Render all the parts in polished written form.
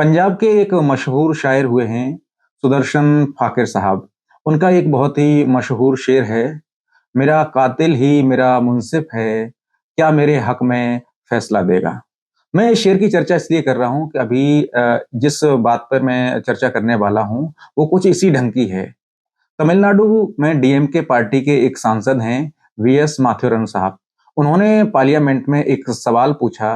पंजाब के एक मशहूर शायर हुए हैं सुदर्शन फ़ाकिर साहब। उनका एक बहुत ही मशहूर शेर है, मेरा कातिल ही मेरा मुंसिफ़ है, क्या मेरे हक़ में फ़ैसला देगा। मैं इस शेर की चर्चा इसलिए कर रहा हूँ कि अभी जिस बात पर मैं चर्चा करने वाला हूँ, वो कुछ इसी ढंग की है। तमिलनाडु में डीएमके पार्टी के एक सांसद हैं, वीएस माथुरन साहब। उन्होंने पार्लियामेंट में एक सवाल पूछा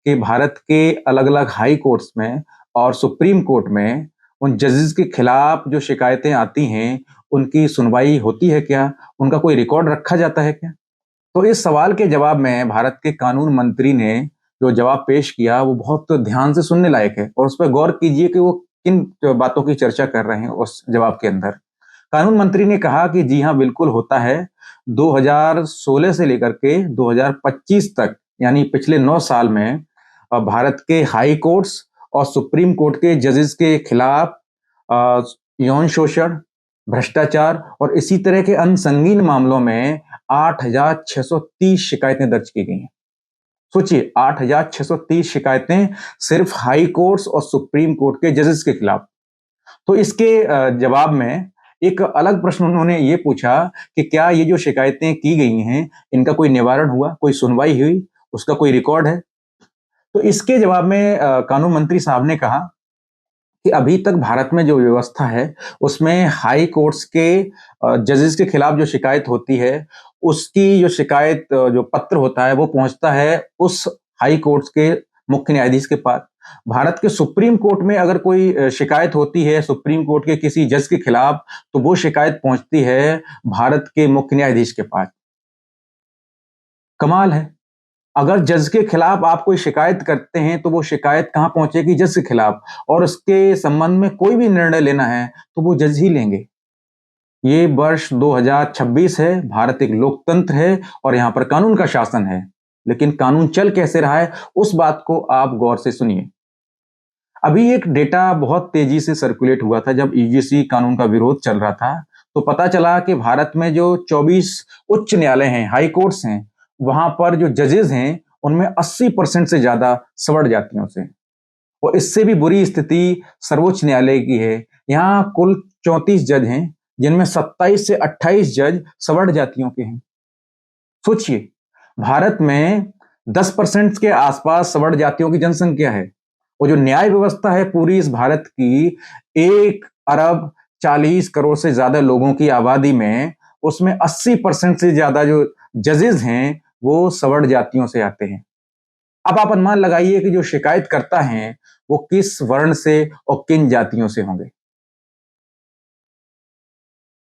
कि भारत के अलग-अलग हाई कोर्ट्स में और सुप्रीम कोर्ट में उन जजेस के खिलाफ जो शिकायतें आती हैं, उनकी सुनवाई होती है क्या? उनका कोई रिकॉर्ड रखा जाता है क्या? तो इस सवाल के जवाब में भारत के कानून मंत्री ने जो जवाब पेश किया, वो बहुत ध्यान से सुनने लायक है और उस पे गौर कीजिए कि वो किन बातों की चर्चा कर रहे हैं उस जवाब के अंदर। कानून मंत्री ने कहा कि जी हाँ, बिल्कुल होता है। 2016 से लेकर के 2025 तक यानी पिछले 9 साल में भारत के हाई कोर्ट्स और सुप्रीम कोर्ट के जजेस के खिलाफ अ, यौन शोषण, भ्रष्टाचार और इसी तरह के अन्य संगीन मामलों में 8,630 शिकायतें दर्ज की गई हैं। सोचिए 8,630 शिकायतें सिर्फ हाई कोर्ट्स और सुप्रीम कोर्ट के जजेस के खिलाफ। तो इसके जवाब में एक अलग प्रश्न उन्होंने ये पूछा कि क्या ये जो शिकायतें की गई हैं, इनका कोई निवारण हुआ, कोई सुनवाई हुई, उसका कोई रिकॉर्ड है? तो इसके जवाब में कानून मंत्री साहब ने कहा कि अभी तक भारत में जो व्यवस्था है, उसमें हाई कोर्ट्स के जजेस के खिलाफ जो शिकायत होती है, उसकी जो शिकायत जो पत्र होता है, वो पहुँचता है उस हाई कोर्ट्स के मुख्य न्यायाधीश के पास। भारत के सुप्रीम कोर्ट में अगर कोई शिकायत होती है सुप्रीम कोर्ट के किसी जज के खिलाफ, तो वो शिकायत पहुँचती है भारत के मुख्य न्यायाधीश के पास। कमाल है! अगर जज के खिलाफ आप कोई शिकायत करते हैं, तो वो शिकायत कहाँ पहुँचेगी? जज के खिलाफ और उसके संबंध में कोई भी निर्णय लेना है, तो वो जज ही लेंगे। ये वर्ष 2026 है, भारत एक लोकतंत्र है और यहाँ पर कानून का शासन है। लेकिन कानून चल कैसे रहा है, उस बात को आप गौर से सुनिए। अभी एक डेटा बहुत तेज़ी से सर्कुलेट हुआ था जब यूजीसी कानून का विरोध चल रहा था, तो पता चला कि भारत में जो 24 उच्च न्यायालय हैं, हाई कोर्ट्स हैं, वहाँ पर जो जजेस हैं, उनमें 80% से ज़्यादा सवर्ण जातियों से हैं। और इससे भी बुरी स्थिति सर्वोच्च न्यायालय की है। यहाँ कुल 34 जज हैं, जिनमें 27 से 28 जज सवर्ण जातियों के हैं। सोचिए, भारत में 10% के आसपास सवर्ण जातियों की जनसंख्या है। और जो न्याय व्यवस्था है पूरी इस भारत की 1 अरब 40 करोड़ से ज़्यादा लोगों की आबादी में, उसमें 80% से ज़्यादा जो जजेस हैं, वो सवर्ण जातियों से आते हैं। अब आप अनुमान लगाइए कि जो शिकायतकर्ता हैं, वो किस वर्ण से और किन जातियों से होंगे।